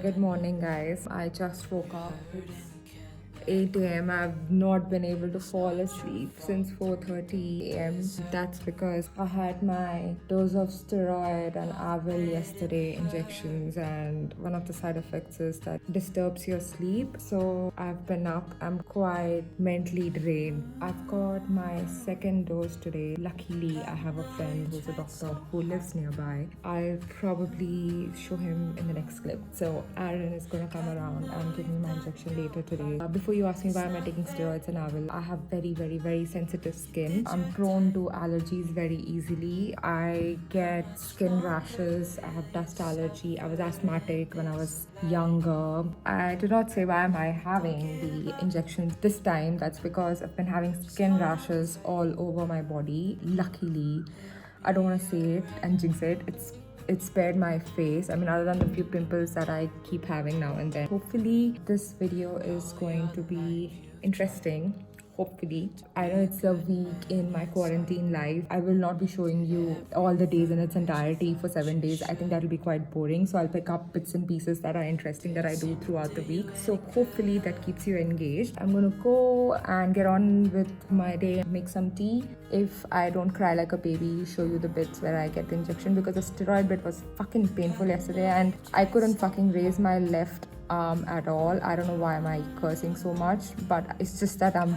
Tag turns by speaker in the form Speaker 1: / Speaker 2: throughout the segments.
Speaker 1: Good morning, guys. I just woke up. It's 8 a.m. I've not been able to fall asleep since 4:30 a.m. That's because I had my dose of steroid and Avil yesterday, injections, and one of the side effects is that disturbs your sleep. So I've been up. I'm quite mentally drained. I've got my second dose today. Luckily, I have a friend who's a doctor who lives nearby. I'll probably show him in the next clip. So Aaron is gonna come around and give me my injection later today. Before you ask me why am I taking steroids and Avil, I have very sensitive skin. I'm prone to allergies very easily. I get skin rashes. I have dust allergy. I was asthmatic when I was younger. I did not say why am I having the injections this time. That's because I've been having skin rashes all over my body. Luckily, I don't want to say it and jinx it. It spared my face. I mean, other than the few pimples that I keep having now and then. Hopefully, this video is going to be interesting. Hopefully. I know it's a week in my quarantine life. I will not be showing you all the days in its entirety for 7 days. I think that will be quite boring. So I'll pick up bits and pieces that are interesting that I do throughout the week. So hopefully that keeps you engaged. I'm gonna go and get on with my day, make some tea. If I don't cry like a baby, show you the bits where I get the injection, because the steroid bit was fucking painful yesterday and I couldn't fucking raise my left arm at all. I don't know why am I cursing so much, but it's just that I'm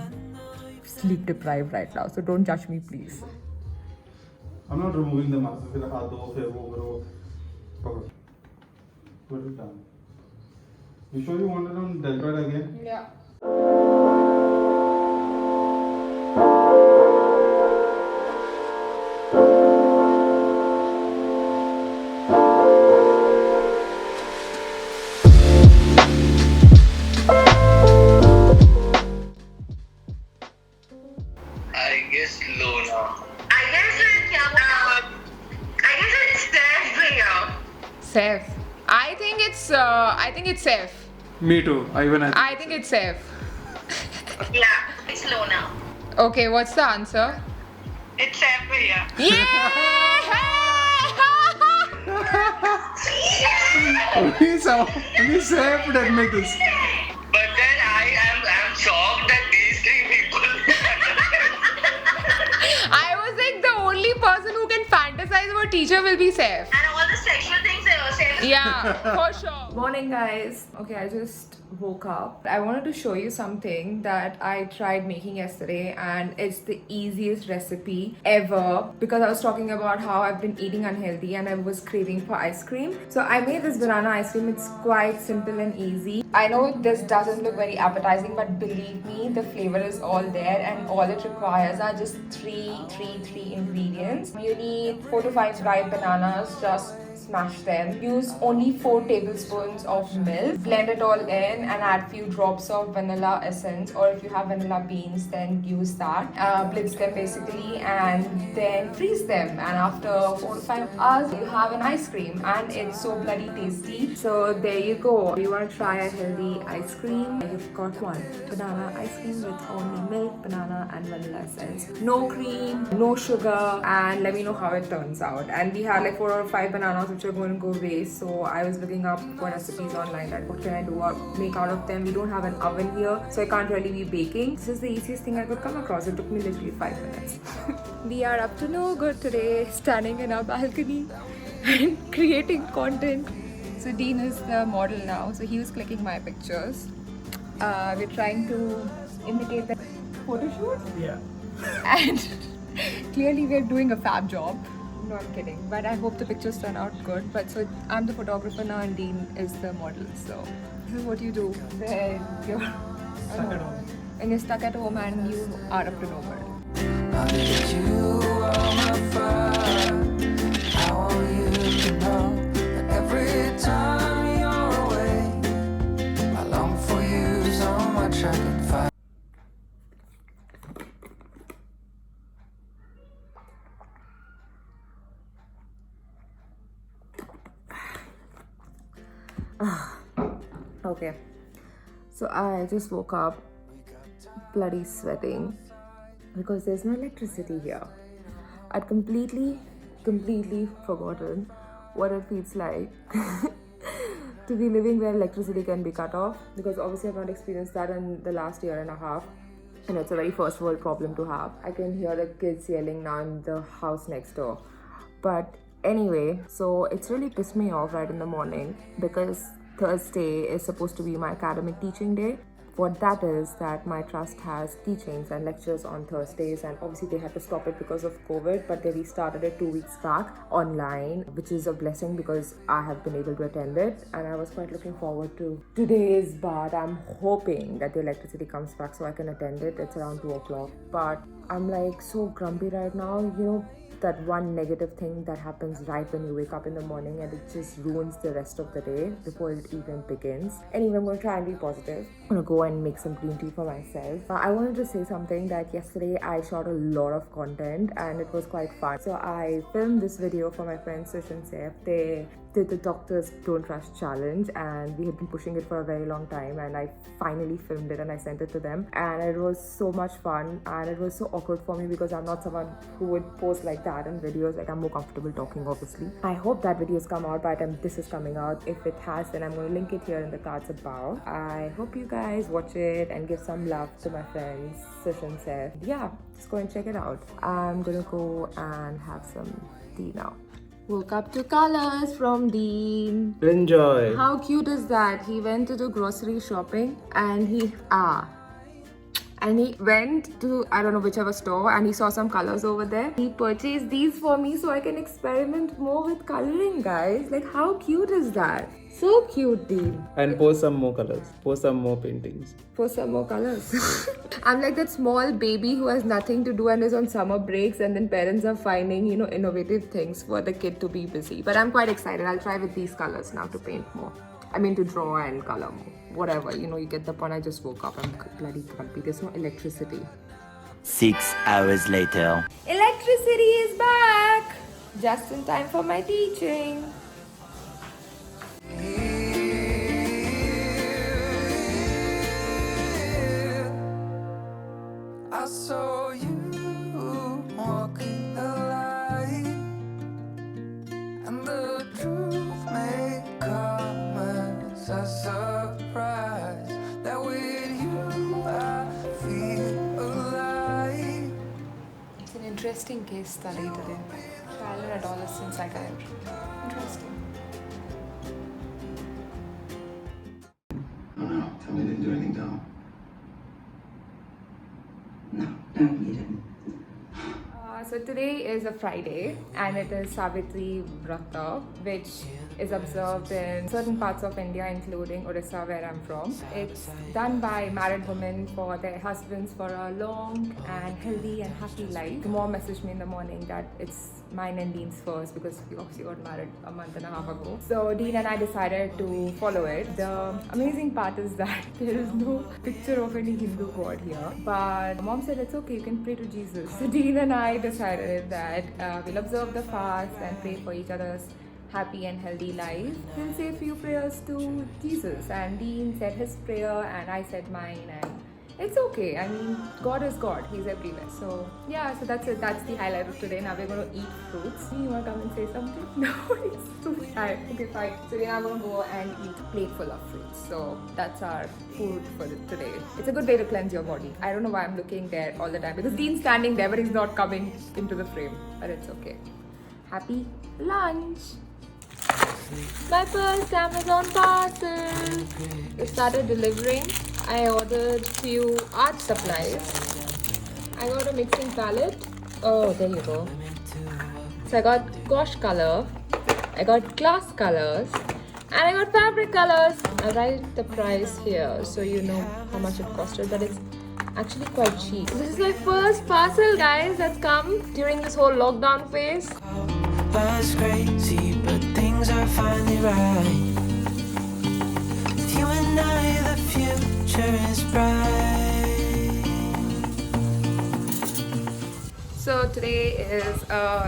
Speaker 1: sleep deprived right now, so don't judge me, please.
Speaker 2: I'm not removing the mask. फिर हाथ धो फिर वो करो पकड़ो. Put it down. You sure you want it on deltoid again?
Speaker 1: Yeah.
Speaker 3: I guess Luna.
Speaker 4: I guess it's Steph Bhaiya.
Speaker 5: Safe. I think it's safe.
Speaker 2: Me too.
Speaker 5: I think it's safe.
Speaker 4: Yeah, it's Luna.
Speaker 5: Okay, what's the answer?
Speaker 4: It's Steph Bhaiya.
Speaker 2: We saved admit this.
Speaker 3: But then I'm shocked that these three people.
Speaker 5: I was like, the only person who can fantasize about teacher will be safe.
Speaker 4: And all the sexual things they were saying.
Speaker 5: Yeah, for sure.
Speaker 1: Morning, guys. Okay, I just woke up. I wanted to show you something that I tried making yesterday, and it's the easiest recipe ever, because I was talking about how I've been eating unhealthy and I was craving for ice cream. So I made this banana ice cream. It's quite simple and easy. I know this doesn't look very appetizing, but believe me, the flavor is all there, and all it requires are just three ingredients. You need 4 to 5 ripe bananas. Just smash them. Use only 4 tablespoons of milk. Blend it all in and add few drops of vanilla essence, or if you have vanilla beans, then use that. Blitz them basically and then freeze them. And after 4 to 5 hours, you have an ice cream, and it's so bloody tasty. So there you go. If you want to try a healthy ice cream, you've got one banana ice cream with only milk, banana, and vanilla essence. No cream, no sugar, and let me know how it turns out. And we had like 4 or 5 bananas which are going to go waste, so I was looking up for recipes online, like what can I do or make out of them. We don't have an oven here, so I can't really be baking. This is the easiest thing I could come across. It took me literally 5 minutes. We are up to no good today, standing in our balcony and creating content. So Dean is the model now, so he was clicking my pictures. We're trying to imitate the photo shoot.
Speaker 2: Yeah.
Speaker 1: And clearly we're doing a fab job. No, I'm kidding. But I hope the pictures turn out good. But so I'm the photographer now and Dean is the model. So this is what you do when you're
Speaker 2: Stuck at home.
Speaker 1: when you're stuck at home and you are up to no good.
Speaker 6: Now that you are my fire, I want you to know that every time you're away, I long for you so much I can fight.
Speaker 1: Okay. So I just woke up bloody sweating because there's no electricity here. I'd completely forgotten what it feels like to be living where electricity can be cut off, because obviously I've not experienced that in the last year and a half. And it's a very first world problem to have. I can hear the kids yelling now in the house next door. But anyway, so it's really pissed me off right in the morning, because Thursday is supposed to be my academic teaching day. What that is, that my trust has teachings and lectures on Thursdays, and obviously they had to stop it because of COVID, but they restarted it 2 weeks back online, which is a blessing because I have been able to attend it, and I was quite looking forward to today's, but I'm hoping that the electricity comes back so I can attend it. It's around 2 o'clock, but I'm like so grumpy right now, you know, that one negative thing that happens right when you wake up in the morning, and it just ruins the rest of the day before it even begins. Anyway, I'm going to try and be positive. I'm going to go and make some green tea for myself. I wanted to say something that yesterday I shot a lot of content and it was quite fun. So I filmed this video for my friend Sush and Saif. They did the Doctors Don't Rush challenge, and we had been pushing it for a very long time, and I finally filmed it and I sent it to them, and it was so much fun. And it was so awkward for me because I'm not someone who would post like that in videos. Like, I'm more comfortable talking, obviously. I hope that video's come out by the time this is coming out. If it has, then I'm going to link it here in the cards above. I hope you guys watch it and give some love to my friends Sush and Saif. Yeah, just go and check it out. I'm gonna go and have some tea now. Woke up to colors from Dean.
Speaker 2: Enjoy.
Speaker 1: How cute is that? He went to do grocery shopping and he went to, I don't know, whichever store, and he saw some colors over there. He purchased these for me so I can experiment more with coloring, guys. Like, how cute is that? So cute, Dean.
Speaker 2: And post some more colors. Post some more paintings.
Speaker 1: For some more colors. I'm like that small baby who has nothing to do and is on summer breaks, and then parents are finding, you know, innovative things for the kid to be busy. But I'm quite excited. I'll try with these colors now to paint more. I mean, to draw and color more. Whatever, you know, you get the point. I just woke up. I'm bloody grumpy. There's no electricity.
Speaker 7: 6 hours later.
Speaker 1: Electricity is back! Just in time for my teaching.
Speaker 6: I saw you walking the line, and the truth may come as a surprise that with you I feel alive.
Speaker 5: It's an interesting case study today. Child and adolescent psychiatry. Interesting.
Speaker 8: Oh no, tell me they didn't do anything dumb. No, you didn't.
Speaker 1: So today is a Friday, and it is Savitri Vrata, which is observed in certain parts of India, including Odisha, where I'm from. It's done by married women for their husbands for a long and healthy and happy life. The mom messaged me in the morning that it's mine and Dean's first, because we obviously got married a month and a half ago. So Dean and I decided to follow it. The amazing part is that there is no picture of any Hindu god here, but mom said it's okay, you can pray to Jesus. So Dean and I decided that we'll observe the fast and pray for each other's happy and healthy life. We'll say a few prayers to Jesus, and Dean said his prayer and I said mine, and it's okay. I mean, God is God. He's everywhere. So yeah, so that's it. That's the highlight of today. Now we're going to eat fruits. You want to come and say something? No, it's too tired. Okay, fine. So we're now going to go and eat a plate full of fruits. So that's our food for today. It's a good way to cleanse your body. I don't know why I'm looking there all the time, because Dean's standing there but he's not coming into the frame. But it's okay. Happy lunch. My first Amazon parcel. It started delivering. I ordered few art supplies. I got a mixing palette. Oh, there you go. So I got gouache color. I got glass colors. And I got fabric colors. I write the price here so you know how much it costed, but it's actually quite cheap. This is my first parcel, guys, that's come during this whole lockdown phase.
Speaker 6: Was crazy, but things are finally right. With you and I, the future is bright.
Speaker 1: So today is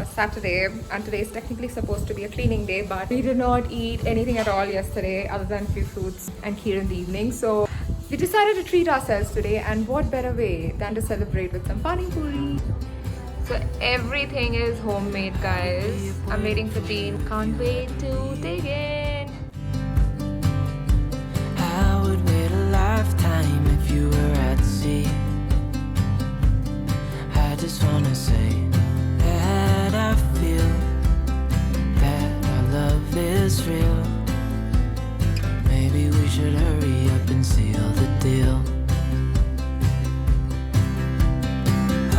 Speaker 1: Saturday, and today is technically supposed to be a cleaning day, but we did not eat anything at all yesterday other than few fruits and kheer in the evening. So we decided to treat ourselves today, and what better way than to celebrate with some pani puri. So everything is homemade, guys. I'm waiting for Dean. Can't wait to dig in.
Speaker 6: you were at sea. I just wanna say that I feel that our love is real. Maybe we should hurry up and seal the deal.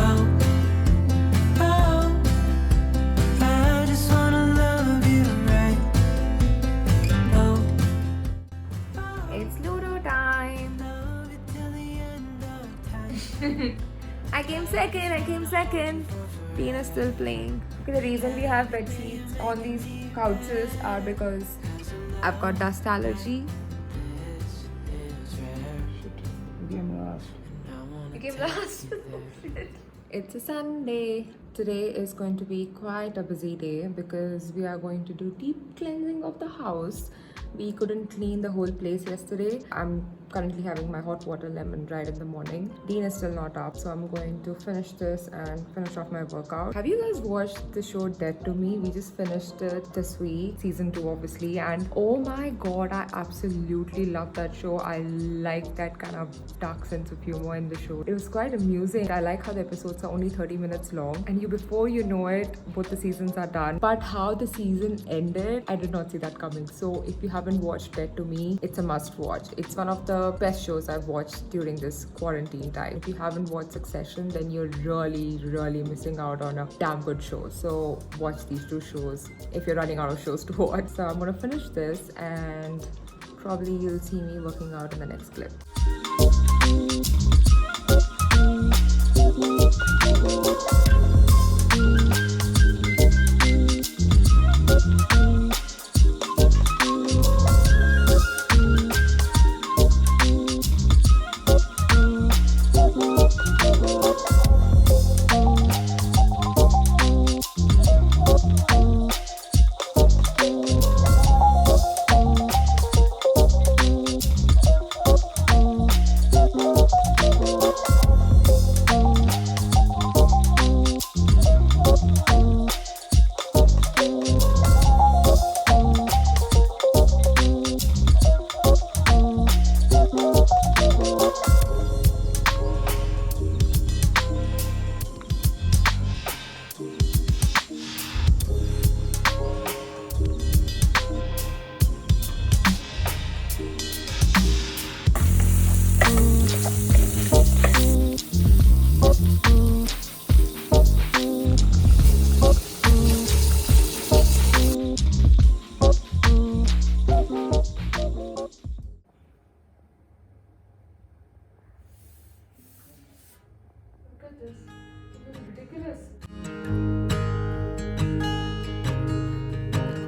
Speaker 6: Oh, oh, I just wanna love you right. Oh,
Speaker 1: It's Ludo time.
Speaker 6: love you till the end of time.
Speaker 1: I came second. Pune is still playing. Okay, the reason we have bed sheets on these couches are because I've got dust allergy. You came last. It's a Sunday. Today is going to be quite a busy day because we are going to do deep cleansing of the house. We couldn't clean the whole place yesterday. I'm currently having my hot water lemon right in the morning. Dean is still not up, so I'm going to finish this and finish off my workout. Have you guys watched the show Dead to Me? We just finished it this week, season 2 obviously, and oh my god, I absolutely love that show. I like that kind of dark sense of humor in the show. It was quite amusing. I like how the episodes are only 30 minutes long, and before you know it, both the seasons are done. But how the season ended, I did not see that coming. So if you haven't watched Dead to Me, it's a must watch. It's one of the best shows I've watched during this quarantine time. If you haven't watched Succession, then you're really missing out on a damn good show. So watch these two shows if you're running out of shows to watch. So I'm gonna finish this and probably you'll see me working out in the next clip.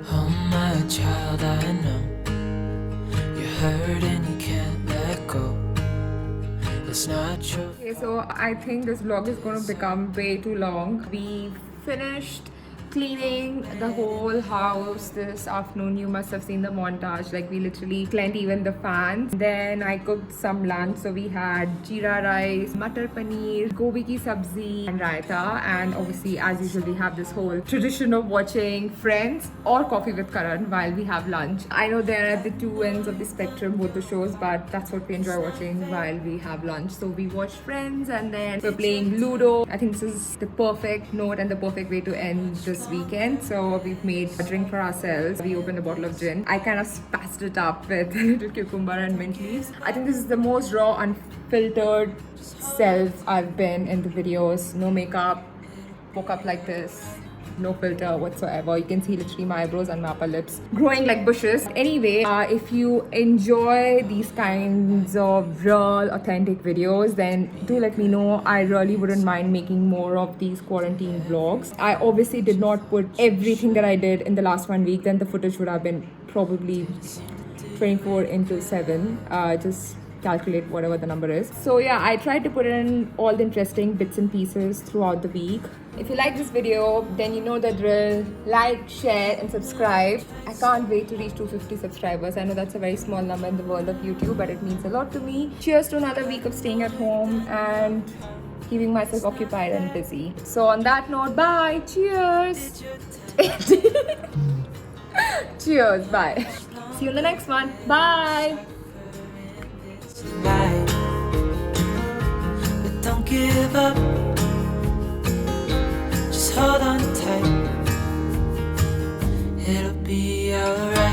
Speaker 6: Oh my child, I know you're hurt and you can't let go. It's not true.
Speaker 1: Okay, so I think this vlog is going to become way too long. We finished cleaning the whole house this afternoon. You must have seen the montage. Like, we literally cleaned even the fans. Then I cooked some lunch. So we had jeera rice, matar paneer, gobi ki sabzi and raita. And obviously, as usual, we have this whole tradition of watching Friends or Coffee with Karan while we have lunch. I know they're at the two ends of the spectrum, both the shows, but that's what we enjoy watching while we have lunch. So we watched Friends and then we're playing Ludo. I think this is the perfect note and the perfect way to end this weekend. So we've made a drink for ourselves. We opened a bottle of gin. I kind of spiced it up with a little cucumber and mint leaves. I think this is the most raw, unfiltered self I've been in the videos. No makeup, woke up like this, no filter whatsoever. You can see literally my eyebrows and my upper lips growing like bushes. Anyway, if you enjoy these kinds of real authentic videos, then do let me know. I really wouldn't mind making more of these quarantine vlogs. I obviously did not put everything that I did in the last 1 week. Then the footage would have been probably 24/7. Just calculate whatever the number is. So yeah, I tried to put in all the interesting bits and pieces throughout the week. If you like this video, then you know the drill. Like, share and subscribe. I can't wait to reach 250 subscribers. I know that's a very small number in the world of YouTube, but it means a lot to me. Cheers to another week of staying at home and keeping myself occupied and busy. So on that note, bye. Cheers. Cheers. Bye. See you in the next one. Bye.
Speaker 6: Tonight. give up. Just hold on tight. It'll be alright.